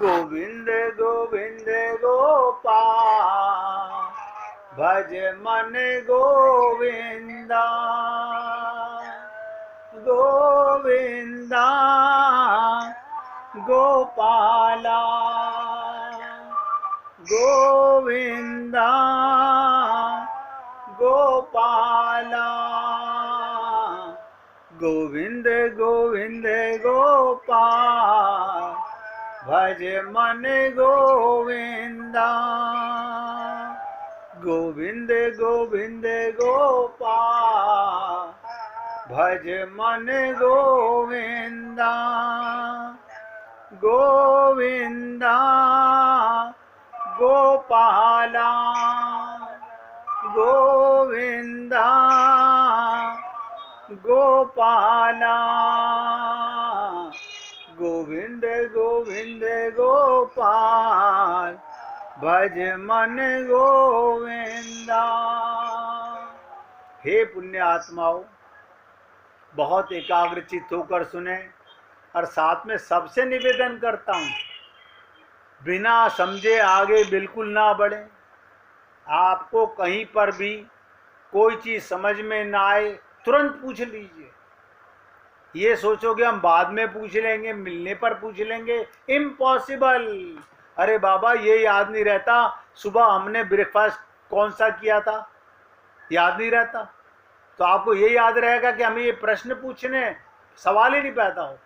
गोविंद गोविंद गोपाल भज मन गोविंदा गोविंदा गोपाला गोविंदा गोपाला गोविंद गोविंद गोपाल भज मन गोविंदा गोविंद गोविंद गोपाल भज मन गोविंदा गोविंदा गोपाला गोविंदा गोपाला गोविंद गोविंद गोपाल भज मन गोविंदा। हे पुण्य आत्माओं, बहुत एकाग्रचित होकर सुने और साथ में सबसे निवेदन करता हूँ, बिना समझे आगे बिल्कुल ना बढ़े। आपको कहीं पर भी कोई चीज़ समझ में ना आए तुरंत पूछ लीजिए। ये सोचोगे हम बाद में पूछ लेंगे, मिलने पर पूछ लेंगे, इम्पॉसिबल। अरे बाबा ये याद नहीं रहता सुबह हमने ब्रेकफास्ट कौन सा किया था, याद नहीं रहता तो आपको ये याद रहेगा कि हमें ये प्रश्न पूछने, सवाल ही नहीं पैदा हो।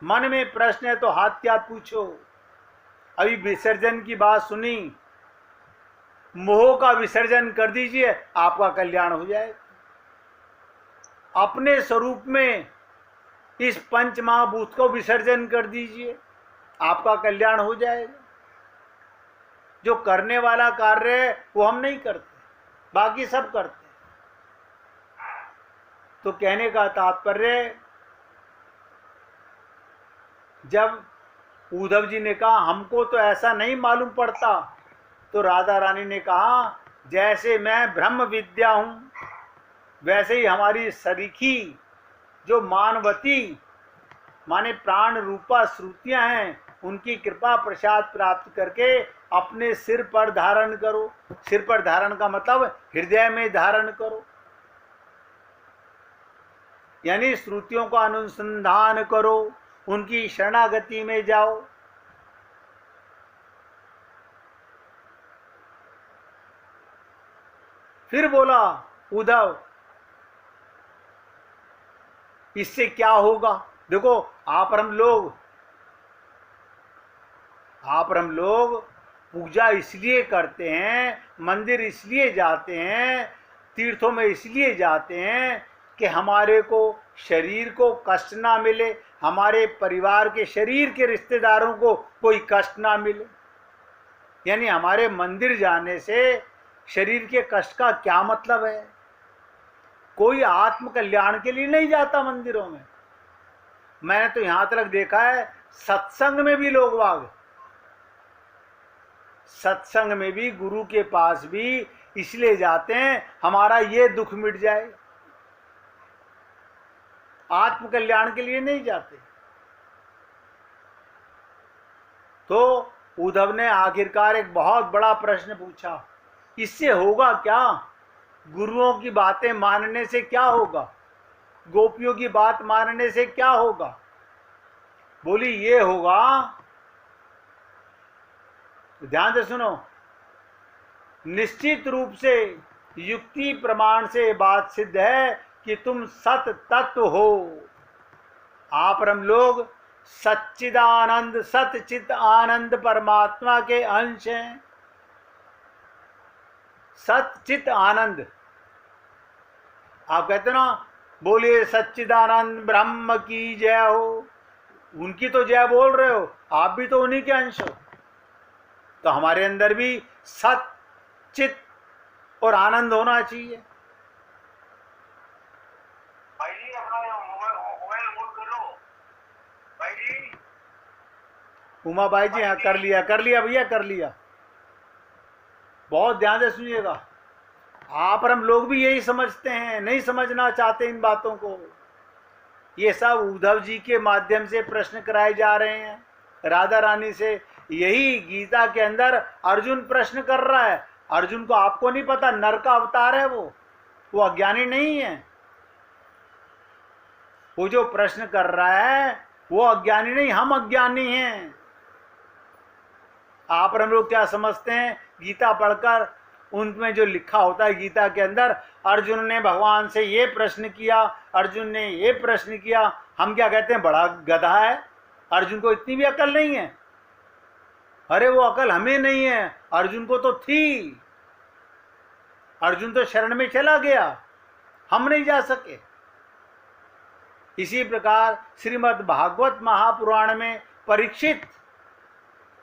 मन में प्रश्न है तो हाथ क्या पूछो। अभी विसर्जन की बात सुनी, मोह का विसर्जन कर दीजिए, आपका कल्याण हो जाएगा। अपने स्वरूप में इस पंच महाभूत को विसर्जन कर दीजिए, आपका कल्याण हो जाएगा। जो करने वाला कार्य है वो हम नहीं करते, बाकी सब करते। तो कहने का तात्पर्य, जब उद्धव जी ने कहा हमको तो ऐसा नहीं मालूम पड़ता, तो राधा रानी ने कहा जैसे मैं ब्रह्म विद्या हूं वैसे ही हमारी सरीखी जो मानवती माने प्राण रूपा श्रुतियां हैं, उनकी कृपा प्रसाद प्राप्त करके अपने सिर पर धारण करो। सिर पर धारण का मतलब हृदय में धारण करो, यानी श्रुतियों का अनुसंधान करो, उनकी शरणागति में जाओ। फिर बोला उद्धव इससे क्या होगा। देखो आप हम लोग पूजा इसलिए करते हैं, मंदिर इसलिए जाते हैं, तीर्थों में इसलिए जाते हैं कि हमारे को शरीर को कष्ट ना मिले, हमारे परिवार के शरीर के रिश्तेदारों को कोई कष्ट ना मिले। यानी हमारे मंदिर जाने से शरीर के कष्ट का क्या मतलब है। कोई आत्म कल्याण के लिए नहीं जाता मंदिरों में। मैंने तो यहां तक देखा है सत्संग में भी लोग सत्संग में भी गुरु के पास भी इसलिए जाते हैं हमारा ये दुख मिट जाए, आत्म कल्याण के लिए नहीं जाते। तो उद्धव ने आखिरकार एक बहुत बड़ा प्रश्न पूछा, इससे होगा क्या। गुरुओं की बातें मानने से क्या होगा, गोपियों की बात मानने से क्या होगा। बोली ये होगा, ध्यान से सुनो, निश्चित रूप से युक्ति प्रमाण से बात सिद्ध है कि तुम सत तत्व हो। आप हम लोग सच्चिदानंद सतचित आनंद परमात्मा के अंश हैं। सच्चित आनंद, आप कहते ना बोलिए सच्चिदानंद ब्रह्म की जय हो, उनकी तो जय बोल रहे हो, आप भी तो उन्हीं के अंश हो। तो हमारे अंदर भी सत चित और आनंद होना चाहिए। भाई जी अपना मोबाइल ऑन करो। भाई जी उमा भाई जी हाँ कर लिया भैया कर लिया। बहुत ध्यान से सुनिएगा, आप और हम लोग भी यही समझते हैं, नहीं समझना चाहते इन बातों को। ये सब उद्धव जी के माध्यम से प्रश्न कराए जा रहे हैं राधा रानी से। यही गीता के अंदर अर्जुन प्रश्न कर रहा है। अर्जुन को आपको नहीं पता, नर का अवतार है वो अज्ञानी नहीं है। वो जो प्रश्न कर रहा है वो अज्ञानी नहीं, हम अज्ञानी हैं। आप और हम लोग क्या समझते हैं, गीता पढ़कर उनमें जो लिखा होता है गीता के अंदर, अर्जुन ने भगवान से ये प्रश्न किया, अर्जुन ने ये प्रश्न किया, हम क्या कहते हैं, बड़ा गधा है, अर्जुन को इतनी भी अकल नहीं है। अरे वो अकल हमें नहीं है, अर्जुन को तो थी। अर्जुन तो शरण में चला गया, हम नहीं जा सके। इसी प्रकार श्रीमद् भागवत महापुराण में परीक्षित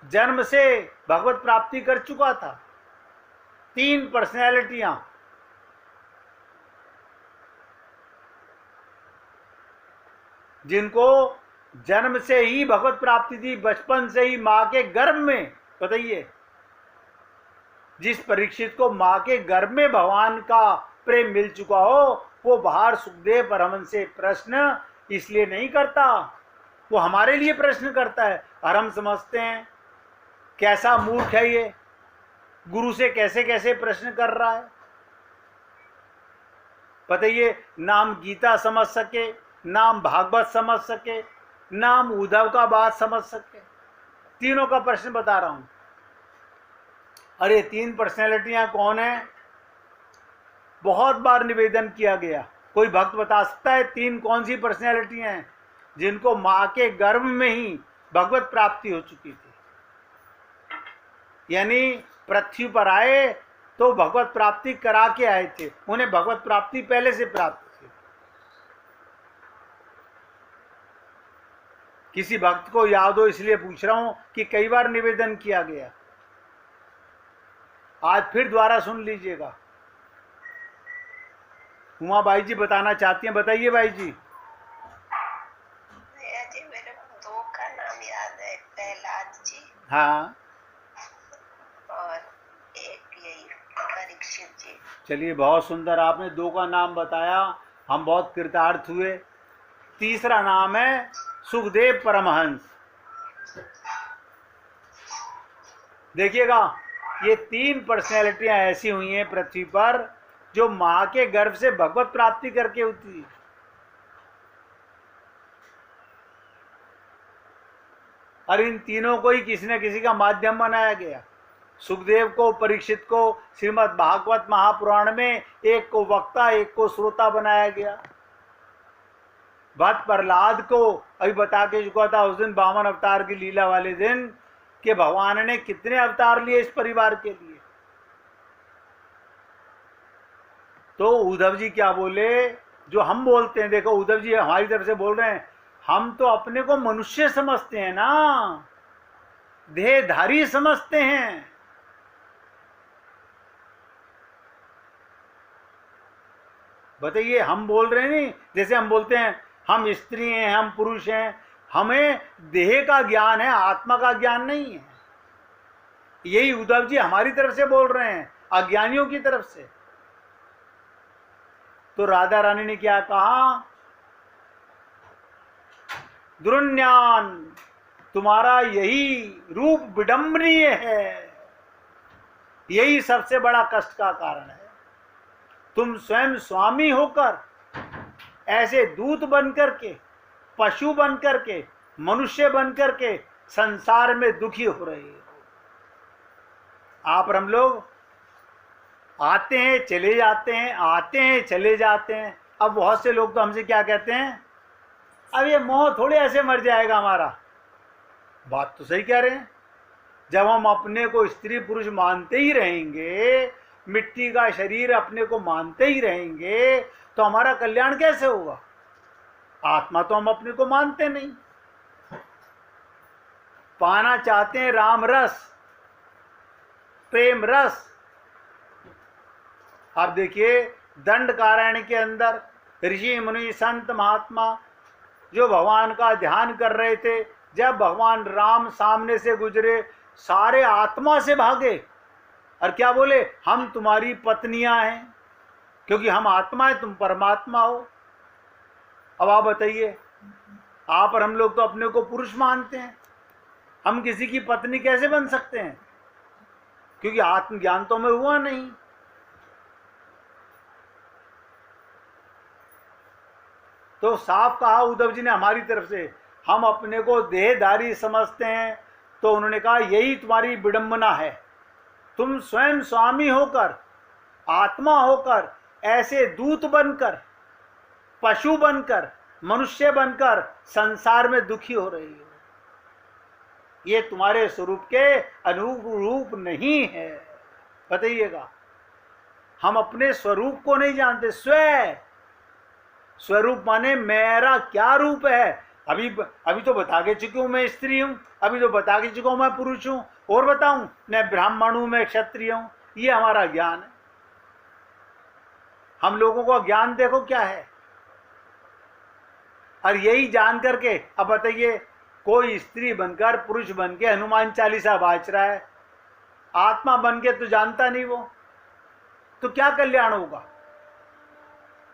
जन्म से भगवत प्राप्ति कर चुका था। 3 पर्सनैलिटियां, जिनको जन्म से ही भगवत प्राप्ति थी, बचपन से ही मां के गर्भ में। बताइए, जिस परीक्षित को मां के गर्भ में भगवान का प्रेम मिल चुका हो, वो बाहर सुखदेव परमहंस से प्रश्न इसलिए नहीं करता, वो हमारे लिए प्रश्न करता है। और हम समझते हैं कैसा मूर्ख है ये, गुरु से कैसे कैसे प्रश्न कर रहा है। बताइए, नाम गीता समझ सके, नाम भागवत समझ सके, नाम उद्धव का बात समझ सके, तीनों का प्रश्न बता रहा हूं। अरे 3 पर्सनैलिटियां कौन है? बहुत बार निवेदन किया गया। कोई भक्त बता सकता है 3 कौन सी पर्सनैलिटियां हैं जिनको मां के गर्भ में ही भगवत प्राप्ति हो चुकी थी, यानी पृथ्वी पर आए तो भगवत प्राप्ति करा के आए थे, उन्हें भगवत प्राप्ति पहले से प्राप्त थी। किसी भक्त को याद हो इसलिए पूछ रहा हूं कि कई बार निवेदन किया गया, आज फिर दोबारा सुन लीजिएगा। उमा बाई जी बताना चाहती हैं, बताइए बाई जी। जी मेरे को 2 का नाम याद है, प्रहलाद जी हाँ, और एक यही परीक्षित जी। चलिए, बहुत सुंदर, आपने 2 का नाम बताया, हम बहुत कृतार्थ हुए। तीसरा नाम है सुखदेव परमहंस। देखिएगा, ये 3 पर्सनैलिटियां ऐसी हुई हैं पृथ्वी पर जो मां के गर्भ से भगवत प्राप्ति करके होती। और इन तीनों को ही किसी न किसी का माध्यम बनाया गया। सुखदेव को, परीक्षित को श्रीमद् भागवत महापुराण में एक को वक्ता, एक को श्रोता बनाया गया। भक्त प्रहलाद को अभी बता के चुका था उस दिन 52 अवतार की लीला वाले दिन कि भगवान ने कितने अवतार लिए इस परिवार के लिए। तो उद्धव जी क्या बोले, जो हम बोलते हैं, देखो उद्धव जी हमारी तरफ से बोल रहे हैं, हम तो अपने को मनुष्य समझते हैं ना, देहधारी समझते हैं। बताइए, हम बोल रहे हैं नहीं, जैसे हम बोलते हैं हम स्त्री हैं, हम पुरुष हैं, हमें देह का ज्ञान है, आत्मा का ज्ञान नहीं है। यही उद्धव जी हमारी तरफ से बोल रहे हैं, अज्ञानियों की तरफ से। तो राधा रानी ने क्या कहा, दुर्ज्ञान, तुम्हारा यही रूप विडंबनीय है, यही सबसे बड़ा कष्ट का कारण है। तुम स्वयं स्वामी होकर ऐसे दूत बनकर के, पशु बनकर के, मनुष्य बनकर के संसार में दुखी हो रहे हो। आप और हम लोग आते हैं चले जाते हैं, आते हैं चले जाते हैं। अब बहुत से लोग तो हमसे क्या कहते हैं, अब ये मोह थोड़े ऐसे मर जाएगा हमारा। बात तो सही कह रहे हैं। जब हम अपने को स्त्री पुरुष मानते ही रहेंगे, मिट्टी का शरीर अपने को मानते ही रहेंगे, तो हमारा कल्याण कैसे होगा? आत्मा तो हम अपने को मानते नहीं। पाना चाहते हैं राम रस, प्रेम रस। आप देखिए, दंडकारण्य के अंदर ऋषि मुनि संत महात्मा जो भगवान का ध्यान कर रहे थे, जब भगवान राम सामने से गुजरे, सारे आत्मा से भागे और क्या बोले, हम तुम्हारी पत्नियां हैं, क्योंकि हम आत्मा है, तुम परमात्मा हो। अब आप बताइए, आप और हम लोग तो अपने को पुरुष मानते हैं, हम किसी की पत्नी कैसे बन सकते हैं? क्योंकि आत्मज्ञान तो हमें हुआ नहीं। तो साफ कहा उद्धव जी ने हमारी तरफ से, हम अपने को देहधारी समझते हैं, तो उन्होंने कहा यही तुम्हारी विडंबना है। तुम स्वयं स्वामी होकर, आत्मा होकर, ऐसे दूत बनकर, पशु बनकर, मनुष्य बनकर संसार में दुखी हो रही हो। ये तुम्हारे स्वरूप के अनुरूप नहीं है। बताइएगा, हम अपने स्वरूप को नहीं जानते। स्वरूप माने मेरा क्या रूप है। अभी तो बता के चुकी हूं मैं स्त्री हूं, अभी तो बता के चुका हूं मैं पुरुष हूं, और बताऊं मैं ब्राह्मण हूं, मैं क्षत्रिय हूं। ये हमारा ज्ञान है। हम लोगों का ज्ञान देखो क्या है। और यही जान करके अब बताइए, कोई स्त्री बनकर, पुरुष बन के हनुमान चालीसा बाज रहा है, आत्मा बन के तो जानता नहीं वो, तो क्या कल्याण होगा?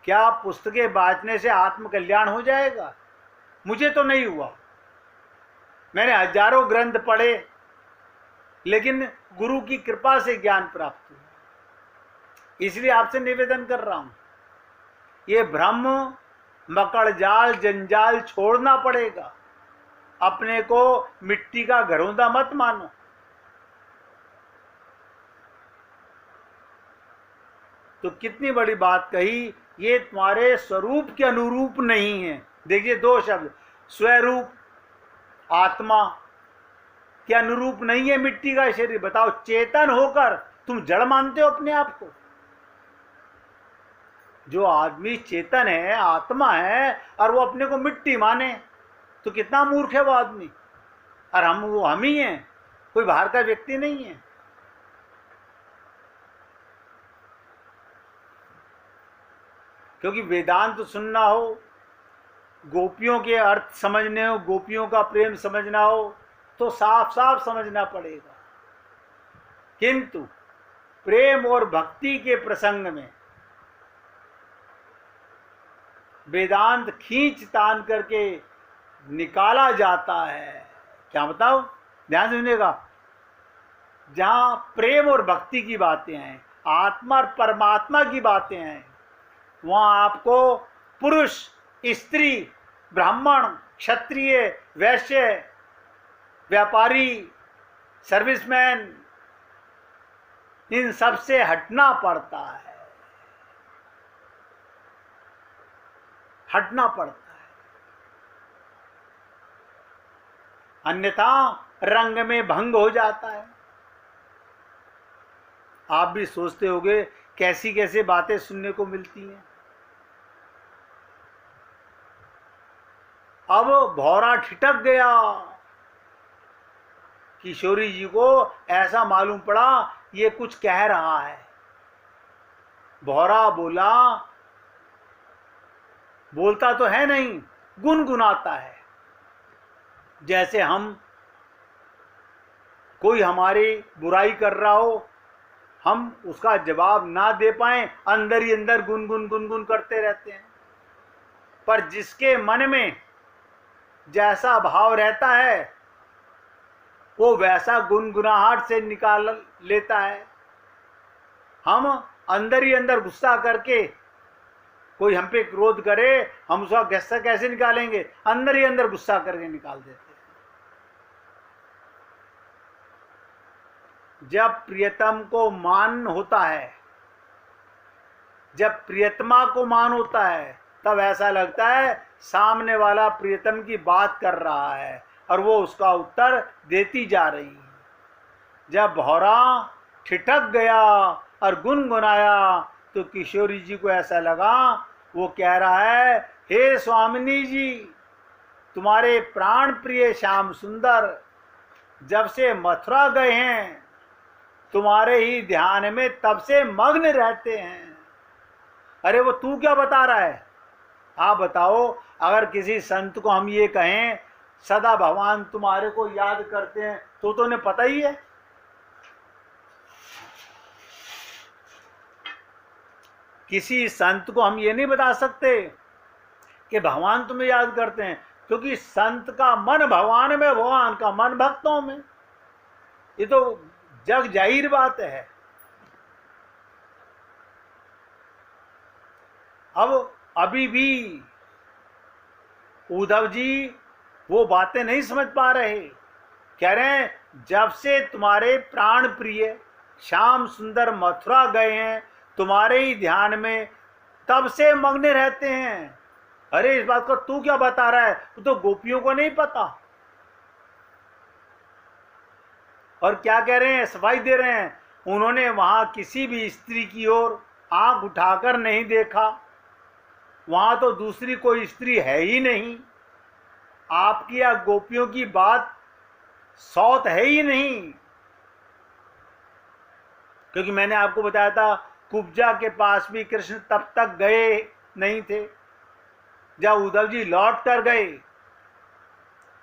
क्या पुस्तकें बांटने से आत्म कल्याण हो जाएगा? मुझे तो नहीं हुआ। मैंने हजारों ग्रंथ पढ़े, लेकिन गुरु की कृपा से ज्ञान प्राप्त हुआ। इसलिए आपसे निवेदन कर रहा हूं, ये भ्रम, मकड़ जाल, जंजाल छोड़ना पड़ेगा। अपने को मिट्टी का घरौंदा मत मानो। तो कितनी बड़ी बात कही, ये तुम्हारे स्वरूप के अनुरूप नहीं है। देखिए, दो शब्द, स्वरूप, आत्मा के अनुरूप नहीं है मिट्टी का शरीर। बताओ, चेतन होकर तुम जड़ मानते हो अपने आप को? जो आदमी चेतन है, आत्मा है, और वो अपने को मिट्टी माने, तो कितना मूर्ख है वो आदमी। और हम ही हैं, कोई बाहर का व्यक्ति नहीं है। क्योंकि वेदांत सुनना हो, गोपियों के अर्थ समझने हो, गोपियों का प्रेम समझना हो, तो साफ साफ समझना पड़ेगा। किंतु प्रेम और भक्ति के प्रसंग में वेदांत खींच तान करके निकाला जाता है। क्या बताओ, ध्यान सुनिएगा। जहां प्रेम और भक्ति की बातें हैं, आत्मा और परमात्मा की बातें हैं, वहां आपको पुरुष, स्त्री, ब्राह्मण, क्षत्रिय, वैश्य, व्यापारी, सर्विसमैन, इन सब से हटना पड़ता है, हटना पड़ता है। अन्यथा रंग में भंग हो जाता है। आप भी सोचते होंगे कैसी कैसी बातें सुनने को मिलती हैं। अब भौरा ठिठक गया। किशोरी जी को ऐसा मालूम पड़ा ये कुछ कह रहा है। भौरा बोला, बोलता तो है नहीं, गुनगुनाता है। जैसे हम, कोई हमारी बुराई कर रहा हो, हम उसका जवाब ना दे पाए, अंदर ही अंदर गुनगुन गुनगुन करते रहते हैं। पर जिसके मन में जैसा भाव रहता है, वो वैसा गुनगुनाहट से निकाल लेता है। हम अंदर ही अंदर गुस्सा करके, कोई हम पे क्रोध करे, हम उसका गुस्सा कैसे निकालेंगे? अंदर ही अंदर गुस्सा करके निकाल देते हैं। जब प्रियतम को मान होता है, जब प्रियतमा को मान होता है, तब ऐसा लगता है सामने वाला प्रियतम की बात कर रहा है और वो उसका उत्तर देती जा रही है। जब भौरा ठिठक गया और गुनगुनाया, तो किशोरी जी को ऐसा लगा वो कह रहा है, हे स्वामिनी जी, तुम्हारे प्राण प्रिय श्याम सुंदर जब से मथुरा गए हैं, तुम्हारे ही ध्यान में तब से मग्न रहते हैं। अरे वो तू क्या बता रहा है? आप बताओ, अगर किसी संत को हम ये कहें सदा भगवान तुम्हारे को याद करते हैं, तो उन्हें पता ही है। किसी संत को हम ये नहीं बता सकते कि भगवान तुम्हें याद करते हैं, क्योंकि संत का मन भगवान में, भगवान का मन भक्तों में। ये तो जग जाहिर बात है। अब अभी भी उद्धव जी वो बातें नहीं समझ पा रहे। कह रहे हैं जब से तुम्हारे प्राण प्रिय श्याम सुंदर मथुरा गए हैं तुम्हारे ही ध्यान में, तब से मग्न रहते हैं। अरे इस बात को तू क्या बता रहा है, वो तो गोपियों को नहीं पता। और क्या कह रहे हैं, सफाई दे रहे हैं, उन्होंने वहां किसी भी स्त्री की ओर आंख उठाकर नहीं देखा, वहां तो दूसरी कोई स्त्री है ही नहीं। आपकी या गोपियों की बात सौत है ही नहीं। क्योंकि मैंने आपको बताया था कुब्जा के पास भी कृष्ण तब तक गए नहीं थे जब उद्धव जी लौट कर गए।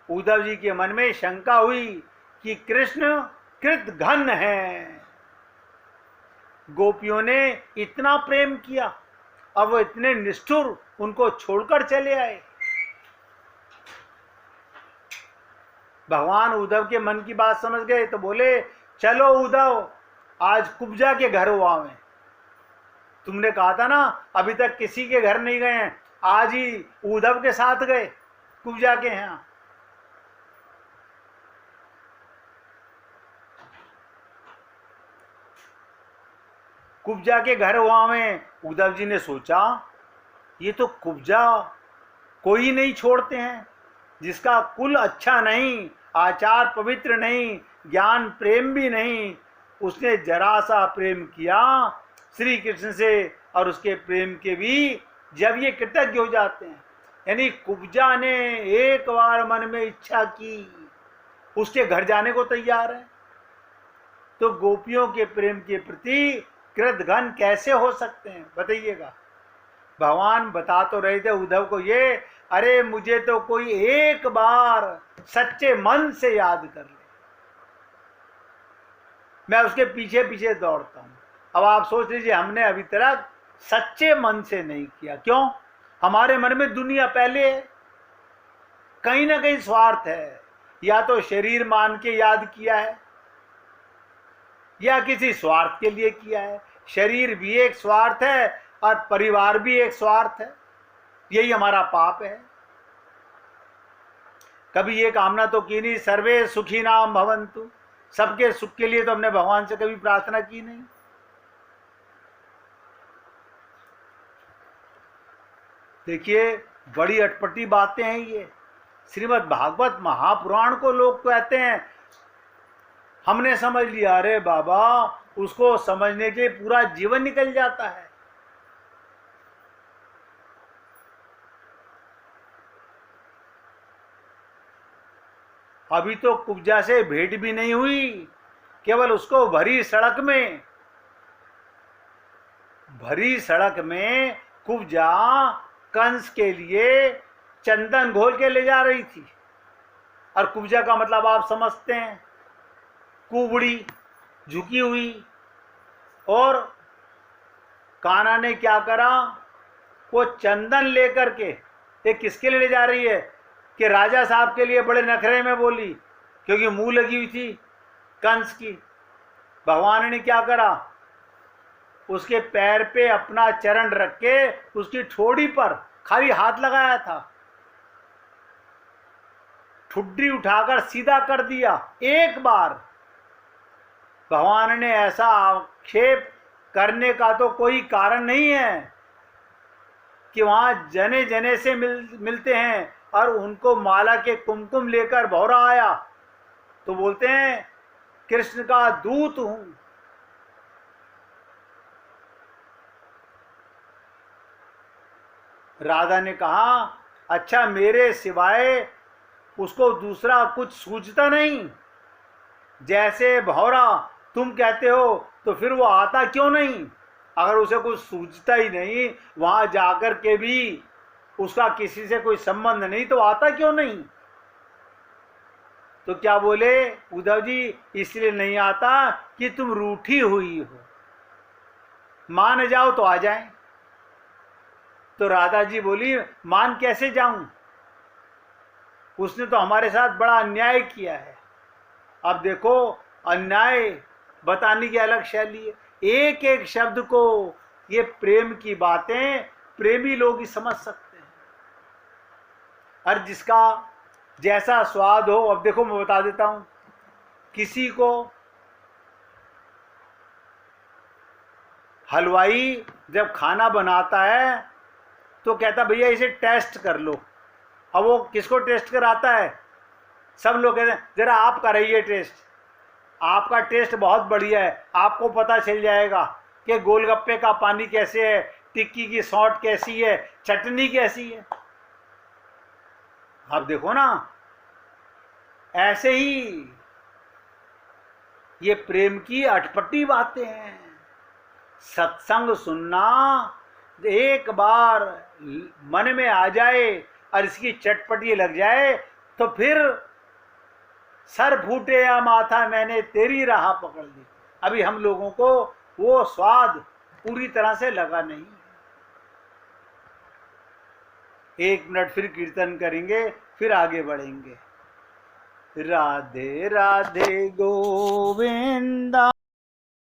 उद्धव जी के मन में शंका हुई कि कृष्ण कृत घन है, गोपियों ने इतना प्रेम किया, अब वो इतने निष्ठुर उनको छोड़कर चले आए। भगवान उद्धव के मन की बात समझ गए तो बोले चलो उद्धव आज कुब्जा के घर हुआ में, तुमने कहा था ना अभी तक किसी के घर नहीं गए हैं, आज ही उद्धव के साथ गए कुब्जा के यहां। कुब्जा के घर हुआ में उद्धव जी ने सोचा ये तो कुब्जा कोई नहीं छोड़ते हैं, जिसका कुल अच्छा नहीं, आचार पवित्र नहीं, ज्ञान प्रेम भी नहीं, उसने जरा सा प्रेम किया श्री कृष्ण से, और उसके प्रेम के भी जब ये कृतज्ञ हो जाते हैं। यानी कुब्जा ने एक बार मन में इच्छा की, उसके घर जाने को तैयार है। तो गोपियों के प्रेम के प्रति कृतघ्न कैसे हो सकते हैं बताइएगा। भगवान बता तो रहे थे उद्धव को ये, अरे मुझे तो कोई एक बार सच्चे मन से याद कर ले, मैं उसके पीछे पीछे दौड़ता हूं। अब आप सोच लीजिए हमने अभी तक सच्चे मन से नहीं किया। क्यों? हमारे मन में दुनिया पहले है, कहीं ना कहीं स्वार्थ है। या तो शरीर मान के याद किया है या किसी स्वार्थ के लिए किया है। शरीर भी एक स्वार्थ है और परिवार भी एक स्वार्थ है, यही हमारा पाप है। कभी ये कामना तो की नहीं सर्वे सुखी नाम भवन्तु, सबके सुख के लिए तो हमने भगवान से कभी प्रार्थना की नहीं। देखिए बड़ी अटपटी बातें हैं ये। श्रीमद् भागवत महापुराण को लोग कहते हैं हमने समझ लिया, अरे बाबा उसको समझने के पूरा जीवन निकल जाता है। अभी तो कुब्जा से भेंट भी नहीं हुई, केवल उसको भरी सड़क में कुब्जा कंस के लिए चंदन घोल के ले जा रही थी। और कुब्जा का मतलब आप समझते हैं, कुबड़ी झुकी हुई। और कान्हा ने क्या करा, वो चंदन लेकर के ये किसके लिए ले जा रही है कि राजा साहब के लिए बड़े नखरे में बोली, क्योंकि मुंह लगी हुई थी कंस की। भगवान ने क्या करा, उसके पैर पे अपना चरण रख के उसकी ठोड़ी पर खाली हाथ लगाया था, ठुड्डी उठाकर सीधा कर दिया एक बार। भगवान ने ऐसा आक्षेप करने का तो कोई कारण नहीं है कि वहां जने जने से मिलते हैं और उनको माला के कुमकुम लेकर भौरा आया तो बोलते हैं कृष्ण का दूत हूं। राधा ने कहा अच्छा मेरे सिवाय उसको दूसरा कुछ सूझता नहीं, जैसे भौरा तुम कहते हो तो फिर वो आता क्यों नहीं? अगर उसे कुछ सूझता ही नहीं, वहां जाकर के भी उसका किसी से कोई संबंध नहीं, तो आता क्यों नहीं? तो क्या बोले उद्धव जी, इसलिए नहीं आता कि तुम रूठी हुई हो, मान जाओ तो आ जाए। तो राधा जी बोली मान कैसे जाऊं, उसने तो हमारे साथ बड़ा अन्याय किया है। अब देखो अन्याय बताने की अलग शैली है, एक एक शब्द को ये प्रेम की बातें प्रेमी लोग ही समझ सकते हैं। और जिसका जैसा स्वाद हो, अब देखो मैं बता देता हूं, किसी को हलवाई जब खाना बनाता है तो कहता भैया इसे टेस्ट कर लो। अब वो किसको टेस्ट कराता है, सब लोग कहते हैं जरा आप कराइए टेस्ट, आपका टेस्ट बहुत बढ़िया है, आपको पता चल जाएगा कि गोलगप्पे का पानी कैसे है, टिक्की की सौंठ कैसी है, चटनी कैसी है। अब देखो ना, ऐसे ही ये प्रेम की अटपटी बातें हैं। सत्संग सुनना एक बार मन में आ जाए और इसकी चटपटी लग जाए तो फिर सर फूटे या माथा मैंने तेरी राह पकड़ ली। अभी हम लोगों को वो स्वाद पूरी तरह से लगा नहीं। 1 मिनट फिर कीर्तन करेंगे, फिर आगे बढ़ेंगे। राधे राधे गोविंदा।